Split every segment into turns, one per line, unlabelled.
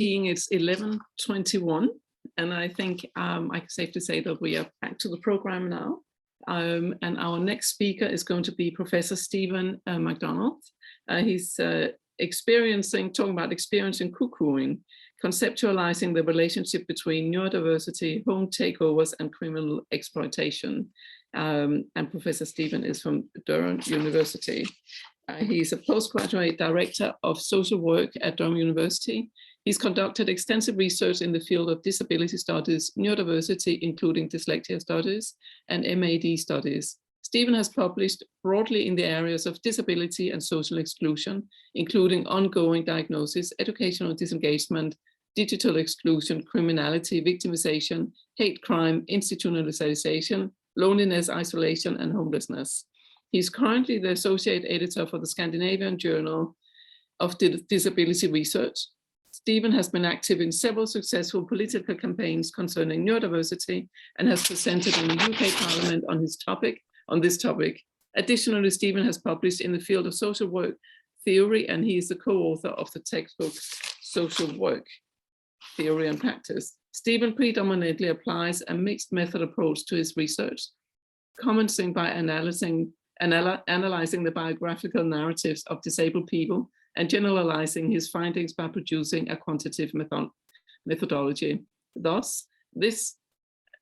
Seeing it's 11:21, and I think I can safe to say that we are back to the program now. And our next speaker is going to be Professor Stephen Macdonald. He's talking about experiencing cuckooing, conceptualizing the relationship between neurodiversity, home takeovers, and criminal exploitation. And Professor Stephen is from Durham University. He's a postgraduate director of social work at Durham University. He's conducted extensive research in the field of disability studies, neurodiversity, including dyslexia studies, and MAD studies. Stephen has published broadly in the areas of disability and social exclusion, including ongoing diagnosis, educational disengagement, digital exclusion, criminality, victimization, hate crime, institutionalization, loneliness, isolation, and homelessness. He's currently the associate editor for the Scandinavian Journal of Disability Research. Stephen has been active in several successful political campaigns concerning neurodiversity and has presented in the UK Parliament on this topic. Additionally, Stephen has published in the field of social work theory, and he is the co-author of the textbook Social Work Theory and Practice. Stephen predominantly applies a mixed method approach to his research, commencing by analyzing the biographical narratives of disabled people and generalizing his findings by producing a quantitative methodology. Thus, this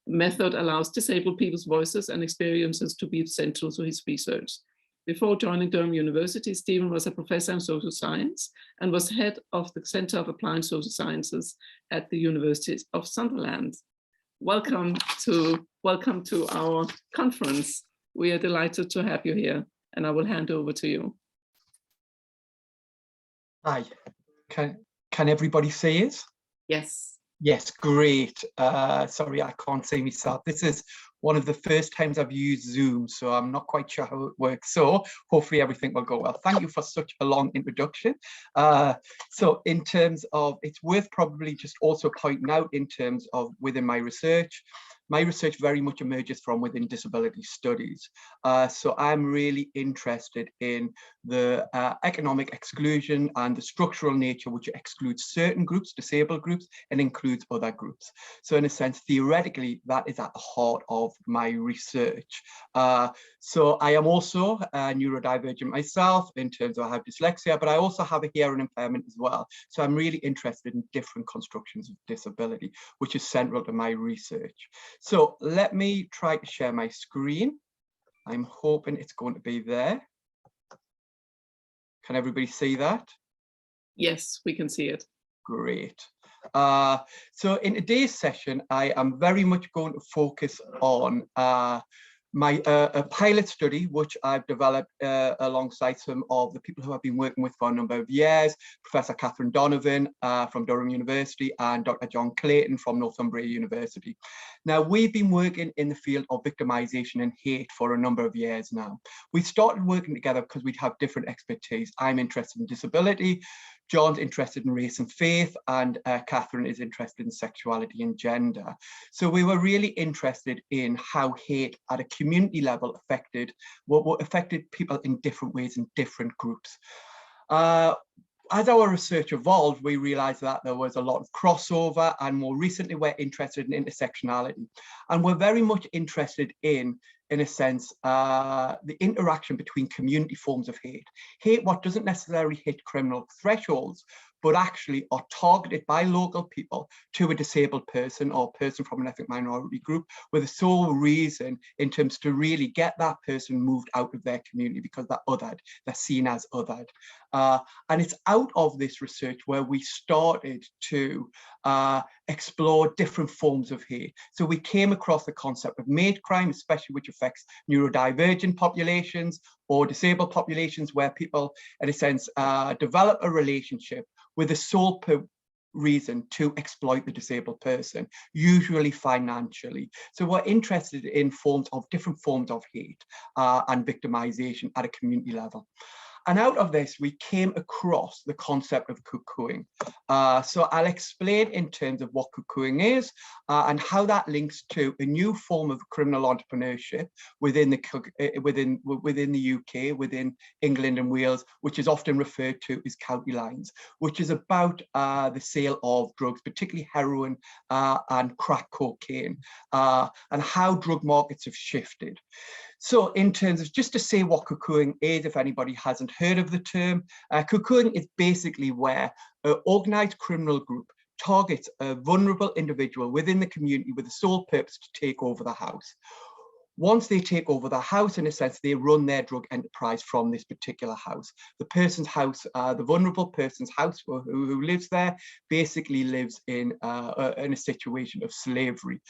method allows disabled people's voices and experiences to be central to his research. Before joining Durham University, Stephen was a professor in social science and was head of the Center of Applied Social Sciences at the University of Sunderland. Welcome to our conference. We are delighted to have you here, and I will hand over to you.
Hi, can everybody see it?
Yes.
Yes, great. Sorry, I can't see myself. This is one of the first times I've used Zoom, so I'm not quite sure how it works. So hopefully everything will go well. Thank you for such a long introduction. So in terms of, it's worth probably just also pointing out in terms of within my research very much emerges from within disability studies. So I'm really interested in the economic exclusion and the structural nature which excludes certain groups, disabled groups, and includes other groups. So in a sense, theoretically, that is at the heart of my research. So I am also neurodivergent myself in terms of I have dyslexia, but I also have a hearing impairment as well. So I'm really interested in different constructions of disability, which is central to my research. So let me try to share my screen. I'm hoping it's going to be there. Can everybody see that?
Yes, we can see it.
Great. So in today's session, I am very much going to focus on my pilot study, which I've developed alongside some of the people who I've been working with for a number of years, Professor Catherine Donovan from Durham University and Dr. John Clayton from Northumbria University. Now, we've been working in the field of victimization and hate for a number of years now. We started working together because we'd have different expertise. I'm interested in disability, John's interested in race and faith, and Catherine is interested in sexuality and gender. So we were really interested in how hate at a community level affected people in different ways in different groups. As our research evolved, we realized that there was a lot of crossover, and more recently we're interested in intersectionality. And we're very much interested in a sense, the interaction between community forms of hate. Hate what doesn't necessarily hit criminal thresholds, but actually are targeted by local people to a disabled person or person from an ethnic minority group with the sole reason in terms to really get that person moved out of their community because they're othered, they're seen as othered. And it's out of this research where we started to explore different forms of hate. So we came across the concept of hate crime, especially which affects neurodivergent populations or disabled populations where people, in a sense, develop a relationship with the sole reason to exploit the disabled person, usually financially. So we're interested in different forms of hate and victimization at a community level. And out of this, we came across the concept of cuckooing. So I'll explain in terms of what cuckooing is and how that links to a new form of criminal entrepreneurship within the UK, within England and Wales, which is often referred to as county lines, which is about the sale of drugs, particularly heroin and crack cocaine, and how drug markets have shifted. So in terms of, just to say what cuckooing is, if anybody hasn't heard of the term, cuckooing is basically where an organised criminal group targets a vulnerable individual within the community with the sole purpose to take over the house. Once they take over the house, in a sense, they run their drug enterprise from this particular house. The person's house, the vulnerable person's house who lives there, basically lives in a situation of slavery.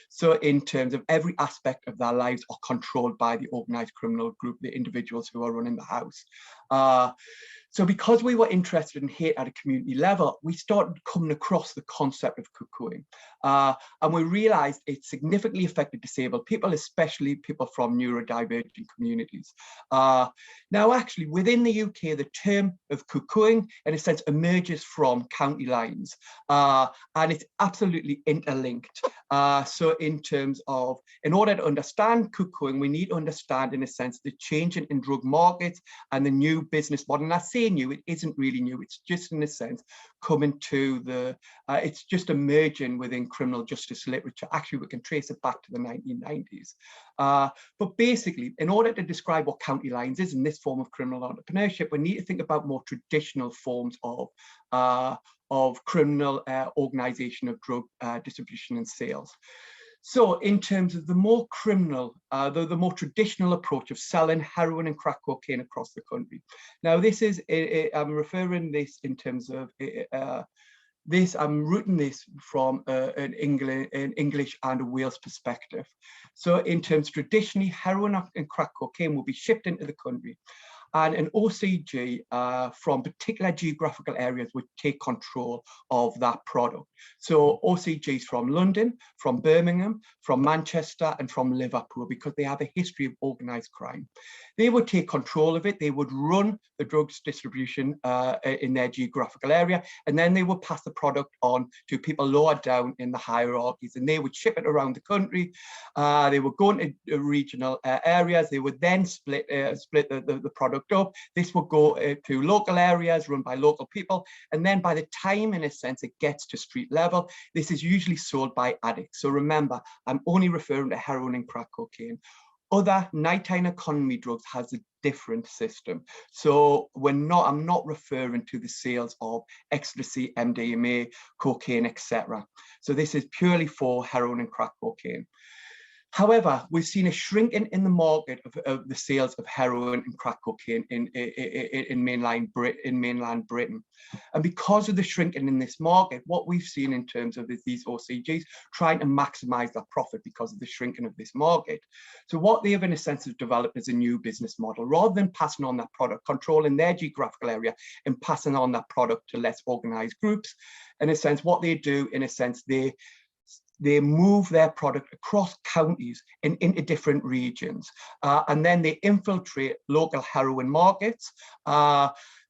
So in terms of every aspect of their lives are controlled by the organised criminal group, the individuals who are running the house. So because we were interested in hate at a community level, we started coming across the concept of cuckooing. And we realized it significantly affected disabled people, especially people from neurodivergent communities. Now, actually, within the UK, the term of cuckooing, in a sense, emerges from county lines, and it's absolutely interlinked. So in terms of, in order to understand cuckooing, we need to understand, in a sense, the change in drug markets and the new business model. And I say new, it isn't really new. It's just, in a sense, coming to the, it's just emerging within criminal justice literature. Actually, we can trace it back to the 1990s. But basically, in order to describe what county lines is in this form of criminal entrepreneurship, we need to think about more traditional forms of criminal organization of drug distribution and sales. So in terms of the more criminal, the more traditional approach of selling heroin and crack cocaine across the country. Now, this is, I'm referring this in terms of I'm rooting this from an English and a Wales perspective. So in terms, traditionally, heroin and crack cocaine will be shipped into the country, and an OCG from particular geographical areas would take control of that product. So OCGs from London, from Birmingham, from Manchester, and from Liverpool, because they have a history of organised crime. They would take control of it. They would run the drugs distribution in their geographical area, and then they would pass the product on to people lower down in the hierarchies, and they would ship it around the country. They would go into regional areas. They would then split the product up. This will go to local areas run by local people, and then by the time, in a sense, it gets to street level, this is usually sold by addicts. So remember, I'm only referring to heroin and crack cocaine. Other nighttime economy drugs has a different system. So I'm not referring to the sales of ecstasy, MDMA, cocaine, etc. So this is purely for heroin and crack cocaine. However, we've seen a shrinking in the market of the sales of heroin and crack cocaine in mainland Britain. And because of the shrinking in this market, what we've seen in terms of these OCGs trying to maximize their profit because of the shrinking of this market. So what they have, in a sense, have developed is a new business model. Rather than passing on that product, controlling their geographical area and passing on that product to less organized groups, in a sense, what they do, in a sense, they move their product across counties and into different regions, and then they infiltrate local heroin markets.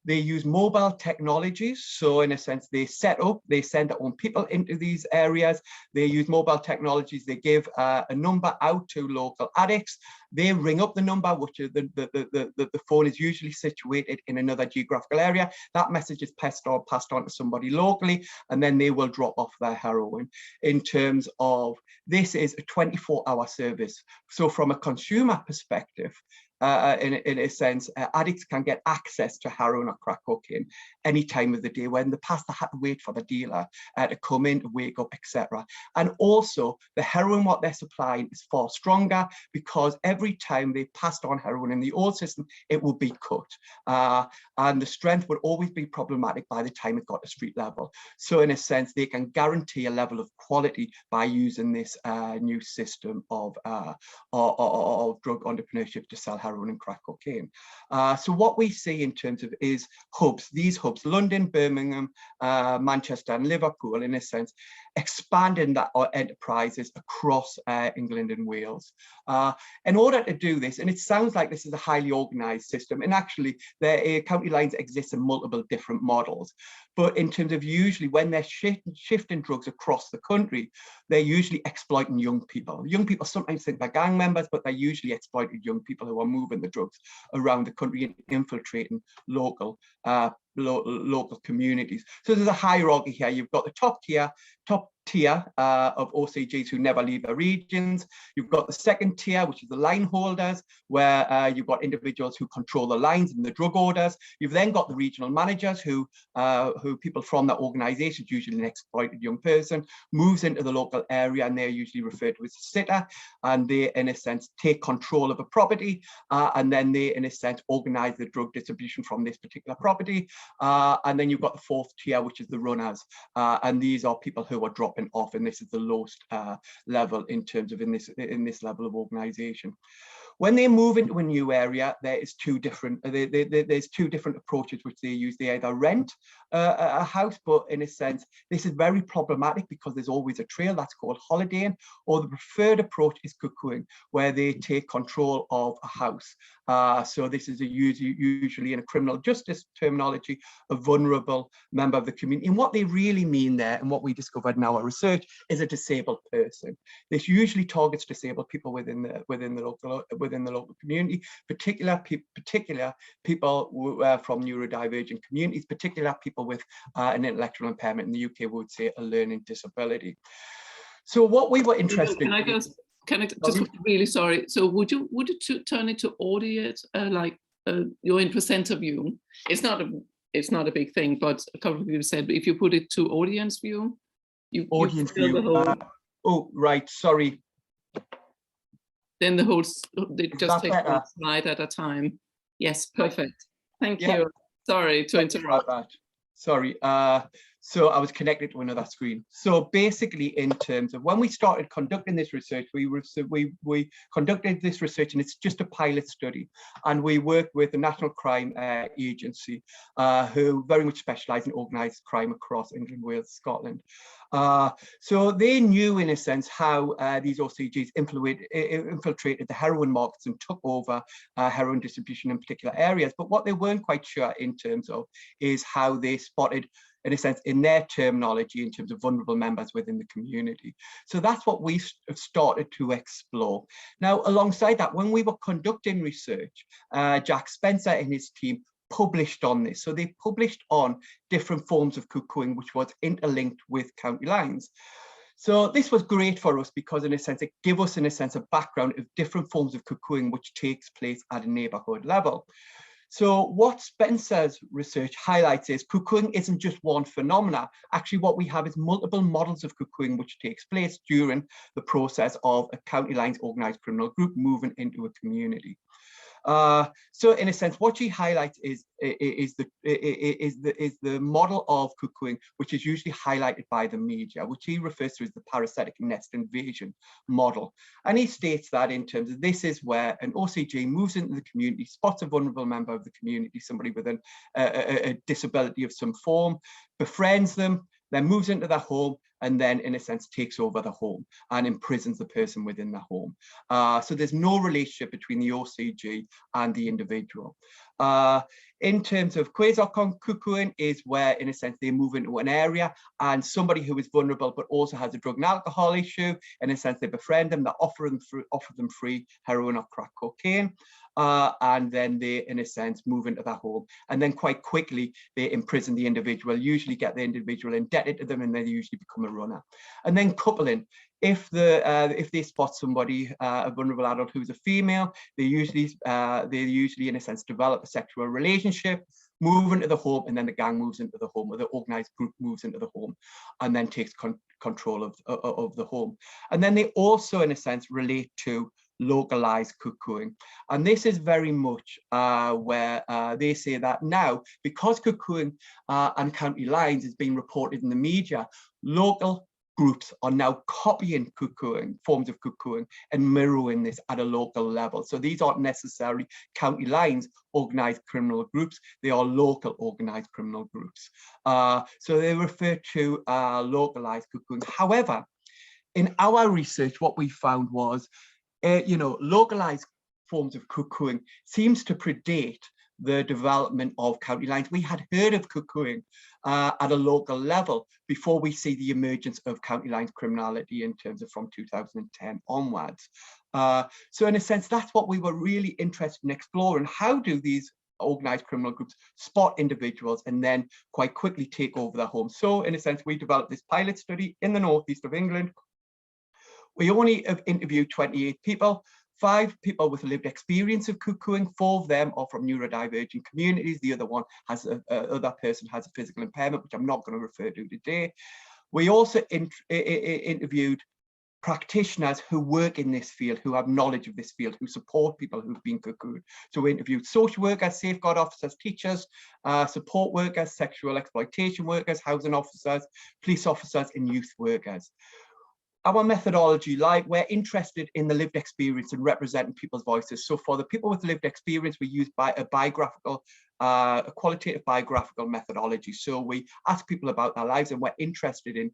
They use mobile technologies. So in a sense, they send their own people into these areas. They use mobile technologies. They give a number out to local addicts. They ring up the number, which is the phone is usually situated in another geographical area. That message is passed on to somebody locally, and then they will drop off their heroin. In terms of, this is a 24-hour service. So from a consumer perspective, in a sense, addicts can get access to heroin or crack cocaine any time of the day, when in the past they had to wait for the dealer to come in to wake up, etc. And also the heroin what they're supplying is far stronger, because every time they passed on heroin in the old system, it would be cut, and the strength would always be problematic by the time it got to street level. So in a sense, they can guarantee a level of quality by using this new system of drug entrepreneurship to sell heroin and crack cocaine. So what we see in terms of is hubs. These hubs hubs, London, Birmingham, Manchester and Liverpool, in a sense, expanding that enterprises across England and Wales. In order to do this, and it sounds like this is a highly organised system, and actually the county lines exist in multiple different models, but in terms of usually when they're shifting drugs across the country, they're usually exploiting young people. Young people sometimes think they're gang members, but they're usually exploiting young people who are moving the drugs around the country and infiltrating local communities. So there's a hierarchy here. You've got the top tier of OCGs who never leave their regions. You've got the second tier, which is the line holders, where you've got individuals who control the lines and the drug orders. You've then got the regional managers who people from that organisation, usually an exploited young person, moves into the local area, and they're usually referred to as a sitter, and they, in a sense, take control of a property, and then they, in a sense, organise the drug distribution from this particular property. And then you've got the fourth tier, which is the runners, and these are people who are dropping off, and this is the lowest level in terms of in this level of organisation. When they move into a new area, there's two different approaches which they use. They either rent a house, but in a sense, this is very problematic because there's always a trail. That's called holidaying, or the preferred approach is cuckooing, where they take control of a house. So this is usually in a criminal justice terminology, a vulnerable member of the community. And what they really mean there, and what we discovered in our research, is a disabled person. This usually targets disabled people within the local community, particular people from neurodivergent communities, particular people with an intellectual impairment. In the UK, we would say a learning disability. So what we were interested in.
Can I just really sorry? So would you turn it to audience, you're in presenter view? It's not a big thing, but a couple of people said if you put it to audience view,
audience view. Oh, right. Sorry.
Then they just take one slide at a time. Yes, perfect. Thank you. Sorry to interrupt.
Sorry. So I was connected to another screen. So basically, in terms of when we started conducting this research, we conducted this research, and it's just a pilot study. And we worked with the National Crime Agency, who very much specialise in organised crime across England, Wales, Scotland. So they knew, in a sense, how these OCGs infiltrated the heroin markets and took over heroin distribution in particular areas. But what they weren't quite sure in terms of is how they spotted, in a sense, in their terminology, in terms of vulnerable members within the community. So that's what we started to explore. Now, alongside that, when we were conducting research, Jack Spencer and his team published on this. So they published on different forms of cuckooing, which was interlinked with county lines. So this was great for us because, in a sense, it gave us, in a sense, a background of different forms of cuckooing which takes place at a neighbourhood level. So what Spencer's research highlights is cuckooing isn't just one phenomena. Actually, what we have is multiple models of cuckooing which takes place during the process of a county lines organised criminal group moving into a community. So in a sense, what she highlights is the model of cuckooing, which is usually highlighted by the media, which he refers to as the parasitic nest invasion model. And he states that in terms of this is where an OCG moves into the community, spots a vulnerable member of the community, somebody with a disability of some form, befriends them, then moves into their home, and then, in a sense, takes over the home and imprisons the person within the home. So there's no relationship between the OCG and the individual. In terms of quasi-cuckooing is where, in a sense, they move into an area and somebody who is vulnerable but also has a drug and alcohol issue, in a sense, they befriend them, they offer them free heroin or crack cocaine. And then they, in a sense, move into their home. And then quite quickly, they imprison the individual, usually get the individual indebted to them, and they usually become a runner. And then coupling. If they spot somebody, a vulnerable adult who's a female, they usually, in a sense, develop a sexual relationship, move into the home, and then the gang moves into the home, or the organised group moves into the home, and then takes control of the home. And then they also, in a sense, relate to localized cuckooing. And this is very much where they say that now, because cuckooing and county lines is being reported in the media, local groups are now copying cuckooing, forms of cuckooing, and mirroring this at a local level. So these aren't necessarily county lines organised criminal groups, they are local organised criminal groups. So they refer to localised cuckooing. However, in our research, what we found was, localised forms of cuckooing seems to predate the development of county lines. We had heard of cuckooing at a local level before we see the emergence of county lines criminality in terms of from 2010 onwards. So in a sense, that's what we were really interested in exploring. How do these organised criminal groups spot individuals and then quite quickly take over their homes? So in a sense, we developed this pilot study in the northeast of England. We only have interviewed 28 people. 5 people with lived experience of cuckooing. 4 of them are from neurodivergent communities. The other person has a physical impairment, which I'm not going to refer to today. We also interviewed practitioners who work in this field, who have knowledge of this field, who support people who've been cuckooed. So we interviewed social workers, safeguard officers, teachers, support workers, sexual exploitation workers, housing officers, police officers, and youth workers. Our methodology, we're interested in the lived experience and representing people's voices. So for the people with lived experience, we use a qualitative biographical methodology. So we ask people about their lives, and we're interested in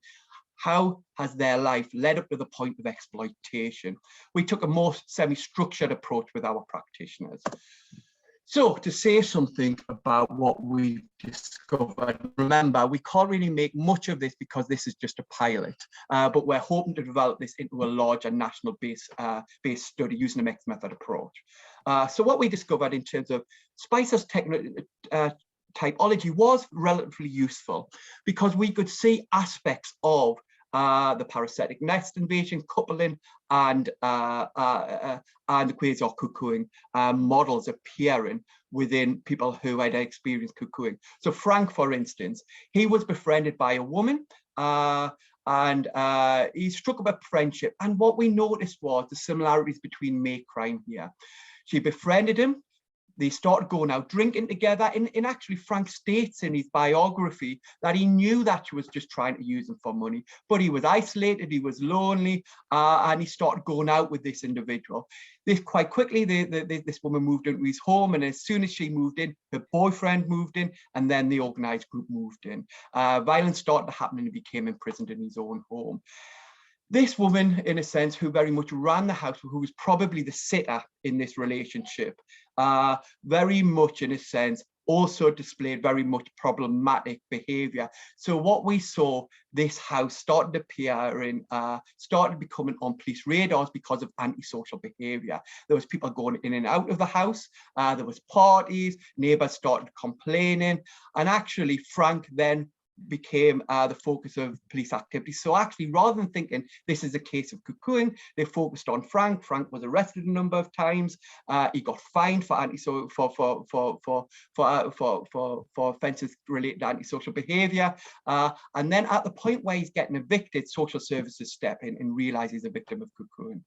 how has their life led up to the point of exploitation. We took a more semi-structured approach with our practitioners. So to say something about what we've discovered, remember, we can't really make much of this because this is just a pilot, but we're hoping to develop this into a larger national based study using a mixed method approach. So what we discovered in terms of Spicer's typology was relatively useful because we could see aspects of the parasitic nest invasion, coupling, and the quasar cuckooing models appearing within people who had experienced cuckooing. So Frank, for instance, he was befriended by a woman and he struck up a friendship. And what we noticed was the similarities between mate crime here. She befriended him. They started going out drinking together. And actually, Frank states in his biography that he knew that she was just trying to use him for money, but he was isolated, he was lonely, and he started going out with this individual. Quite quickly, this woman moved into his home, and as soon as she moved in, her boyfriend moved in, and then the organised group moved in. Violence started to happen, and he became imprisoned in his own home. This woman, in a sense, who very much ran the house, who was probably the sitter in this relationship, very much, in a sense, also displayed very much problematic behaviour. So what we saw, this house started appearing, started becoming on police radars because of antisocial behaviour. There was people going in and out of the house, there was parties, neighbours started complaining, and actually Frank then became the focus of police activity. So actually, rather than thinking this is a case of cuckooing, they focused on Frank. Frank was arrested a number of times. He got fined for offences related to antisocial behaviour. And then at the point where he's getting evicted, social services step in and realise he's a victim of cuckooing.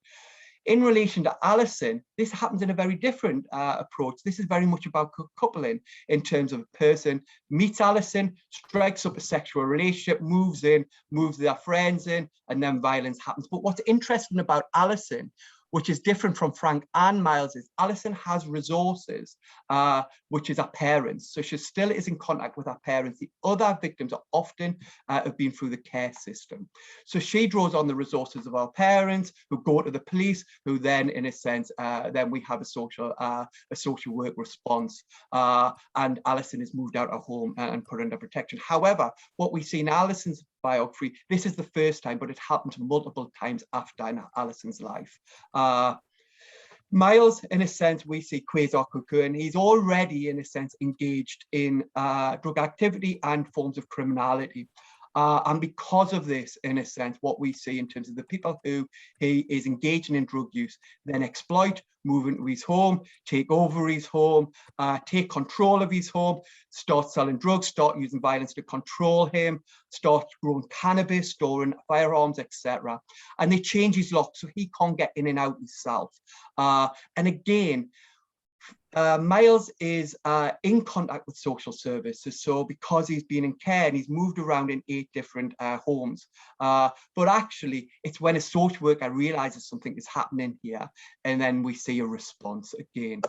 In relation to Alison, this happens in a very different approach. This is very much about coupling in terms of a person meets Alison, strikes up a sexual relationship, moves in, moves their friends in, and then violence happens. But what's interesting about Alison, which is different from Frank and Miles, is Alison has resources, which is her parents. So she still is in contact with her parents. The other victims are often have been through the care system. So she draws on the resources of our parents, who go to the police, who then, in a sense, then we have a social work response. And Alison is moved out of home and put under protection. However, what we see in Alison's biography, this is the first time, but it happened multiple times after in Alison's life. Miles, in a sense, we see quasar cuckooing. He's already, in a sense, engaged in drug activity and forms of criminality. And because of this, in a sense, what we see in terms of the people who he is engaging in drug use, then exploit, move into his home, take over his home, take control of his home, start selling drugs, start using violence to control him, start growing cannabis, storing firearms, etc. And they change his lock so he can't get in and out himself. And again, Miles is in contact with social services, so because he's been in care and he's moved around in 8 different homes, but actually it's when a social worker realizes something is happening here, and then we see a response again.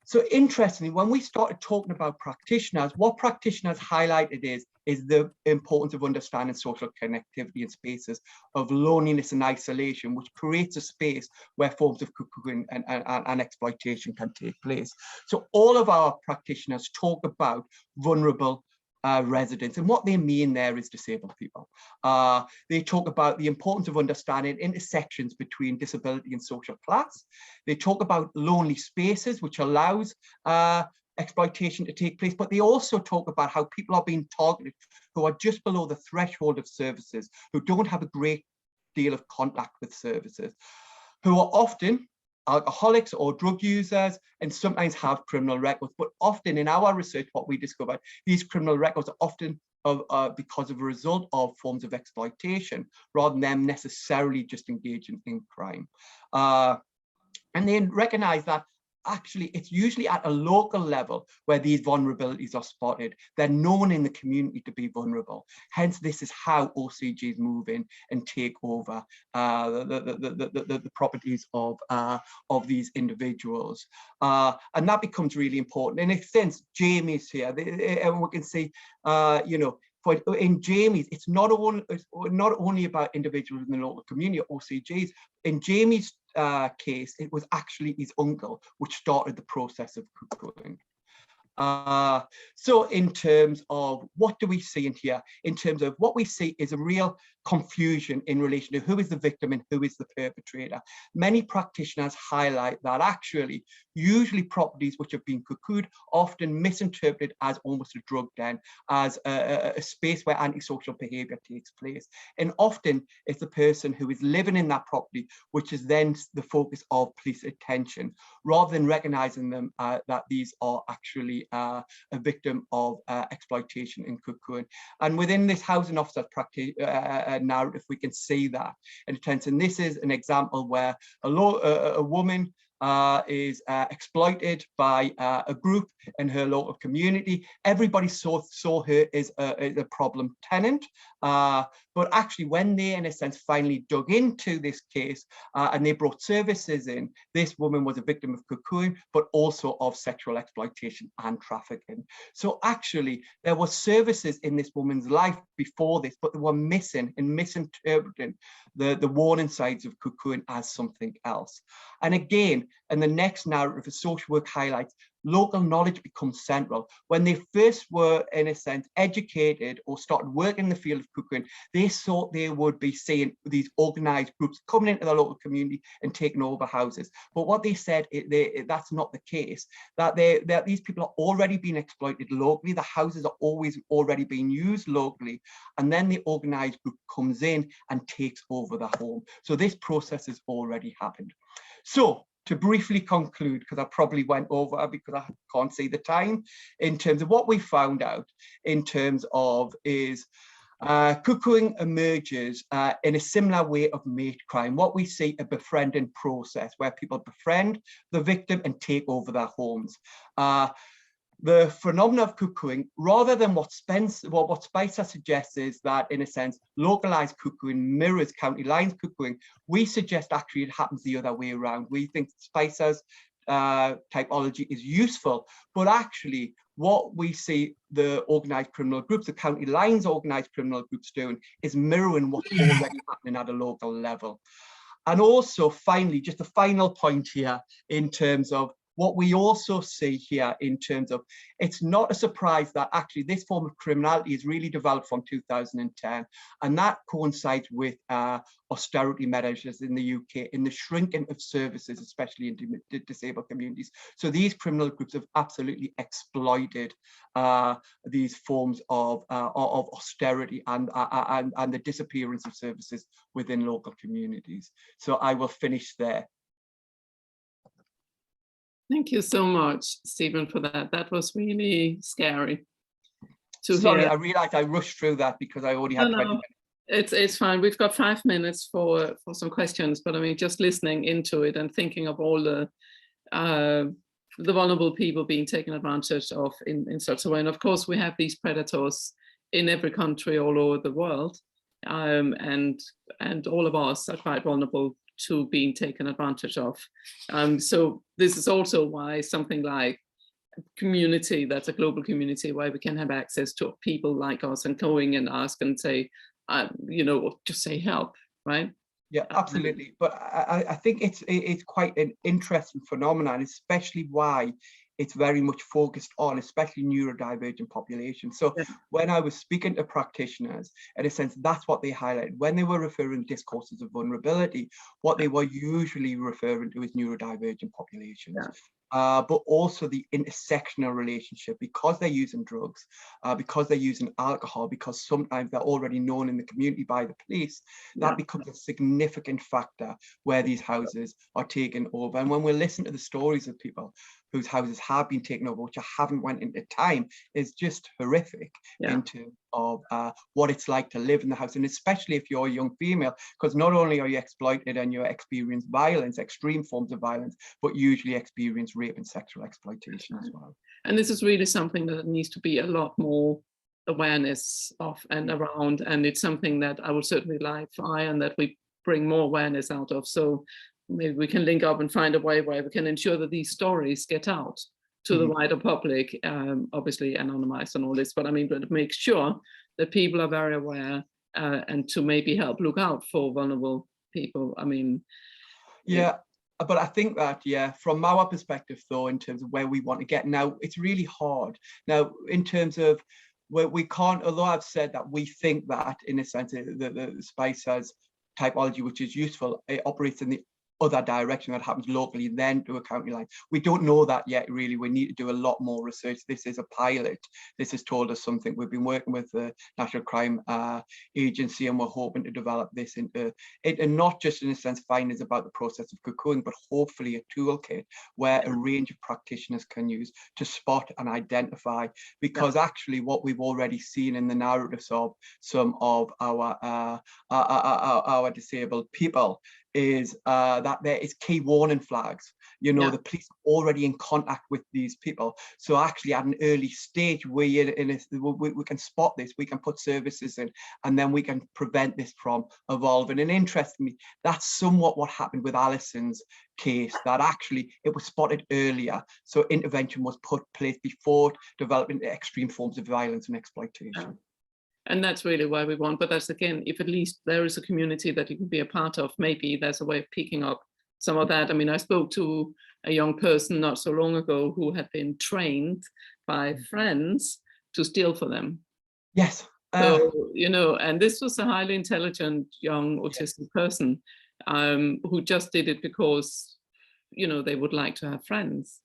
So interestingly, when we started talking about practitioners, what practitioners highlighted is the importance of understanding social connectivity in spaces of loneliness and isolation, which creates a space where forms of cuckooing and exploitation can take place. So all of our practitioners talk about vulnerable residents, and what they mean there is disabled people. They talk about the importance of understanding intersections between disability and social class. They talk about lonely spaces, which allows exploitation to take place, but they also talk about how people are being targeted who are just below the threshold of services, who don't have a great deal of contact with services, who are often alcoholics or drug users and sometimes have criminal records. But often in our research, what we discovered, these criminal records are often because of a result of forms of exploitation, rather than them necessarily just engaging in crime. And then recognize that actually it's usually at a local level where these vulnerabilities are spotted. They're known in the community to be vulnerable. Hence, this is how OCGs move in and take over the properties of these individuals. And that becomes really important. In a sense, Jamie's here, and we can see, you know, in Jamie's, it's not only about individuals in the local community or OCGs. In Jamie's case, it was actually his uncle which started the process of cuckooing. So in terms of what do we see in here, in terms of what we see is a real confusion in relation to who is the victim and who is the perpetrator. Many practitioners highlight that actually usually properties which have been cuckooed often misinterpreted as almost a drug den, as a space where antisocial behavior takes place, and often it's the person who is living in that property which is then the focus of police attention, rather than recognizing them that these are actually a victim of exploitation and cuckooing. And within this housing officer narrative, we can see that in a sense. And this is an example where a woman is exploited by a group in her local community. Everybody saw her as a problem tenant, but actually when they, in a sense, finally dug into this case and they brought services in, this woman was a victim of cuckooing, but also of sexual exploitation and trafficking. So actually there were services in this woman's life before this, but they were missing and misinterpreting the warning signs of cuckooing as something else. And again, in the next narrative, the social work highlights local knowledge becomes central. When they first were, in a sense, educated or started working in the field of cuckooing, they thought they would be seeing these organized groups coming into the local community and taking over houses. But what they said, that's not the case, that these people are already being exploited locally, the houses are always already being used locally, and then the organized group comes in and takes over the home. So this process has already happened. So to briefly conclude, because I probably went over because I can't see the time, in terms of what we found out in terms of is cuckooing emerges in a similar way of mate crime. What we see, a befriending process where people befriend the victim and take over their homes. The phenomena of cuckooing, rather than what Spicer suggests, is that, in a sense, localized cuckooing mirrors county lines cuckooing. We suggest actually it happens the other way around. We think Spicer's typology is useful, but actually what we see the organized criminal groups, the county lines organized criminal groups doing, is mirroring what's already happening at a local level. And also, finally, just a final point here in terms of what we also see here in terms of, it's not a surprise that actually this form of criminality is really developed from 2010, and that coincides with austerity measures in the UK, in the shrinking of services, especially in disabled communities. So these criminal groups have absolutely exploited these forms of austerity and the disappearance of services within local communities. So I will finish there.
Thank you so much, Stephen, for that. That was really scary to
Sorry,
hear.
I realized I rushed through that because I only had 20 minutes.
It's fine. We've got 5 minutes for some questions, but I mean, just listening into it and thinking of all the the vulnerable people being taken advantage of in such a way. And of course, we have these predators in every country all over the world, and all of us are quite vulnerable to being taken advantage of. So this is also why something like community, that's a global community where we can have access to people like us and go in and ask and say, you know, just say help, right?
Yeah, absolutely. But I think it's quite an interesting phenomenon, especially why it's very much focused on, especially neurodivergent populations. So when I was speaking to practitioners, in a sense, that's what they highlighted. When they were referring to discourses of vulnerability, what they were usually referring to is neurodivergent populations. But also the intersectional relationship, because they're using drugs, because they're using alcohol, because sometimes they're already known in the community by the police, that becomes a significant factor where these houses are taken over. And when we listen to the stories of people whose houses have been taken over, which I haven't went into time, is just horrific in terms of what it's like to live in the house. And especially if you're a young female, because not only are you exploited and you experience violence, extreme forms of violence, but usually experience rape and sexual exploitation as well. And
this is really something that needs to be a lot more awareness of and around. And it's something that I would certainly like for Iron that we bring more awareness out of. So maybe we can link up and find a way where we can ensure that these stories get out to the wider public, obviously anonymized and all this, but I mean, but make sure that people are very aware and to maybe help look out for vulnerable people. I mean, but I think that, from our perspective, though, in terms of where we want to get now, it's really hard. Now, in terms of where we can't, although I've said that we think that, in a sense, the SPICE has typology, which is useful, it operates in the other direction that happens locally, then to a county line. We don't know that yet, really. We need to do a lot more research. This is a pilot. This has told us something. We've been working with the National Crime Agency, and we're hoping to develop this into it, and not just in a sense findings about the process of cuckooing, but hopefully a toolkit where a range of practitioners can use to spot and identify, because actually what we've already seen in the narratives of some of our disabled people is that there is key warning flags. You know, the police are already in contact with these people. So actually at an early stage, we can spot this, we can put services in, and then we can prevent this from evolving. And interestingly, that's somewhat what happened with Alison's case, that actually it was spotted earlier. So intervention was put place before developing extreme forms of violence and exploitation. And that's really why we want, but that's again, if at least there is a community that you can be a part of, maybe there's a way of picking up some of that. I mean, I spoke to a young person not so long ago who had been trained by friends to steal for them.
Yes.
So, you know, and this was a highly intelligent young autistic person who just did it because, you know, they would like to have friends.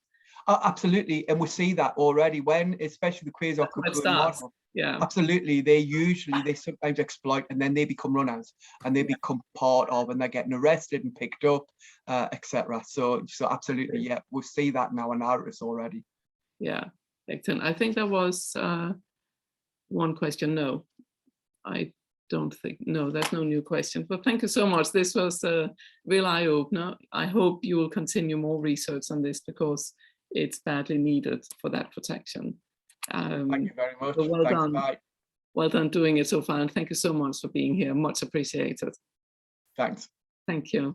Absolutely, and we see that already when, especially the quasar cuckooing model. Absolutely, they sometimes exploit, and then they become runners, and they become part of, and they're getting arrested and picked up, etc. So absolutely, we see that in our narratives already.
Yeah, excellent. I think there was one question. No, I don't think, no, there's no new question, but thank you so much. This was a real eye-opener. I hope you will continue more research on this, because it's badly needed for that protection.
Thank you very much.
So well
Thanks,
done.
bye.
Well done doing it so far, and thank you so much for being here. Much appreciated.
Thanks.
Thank you.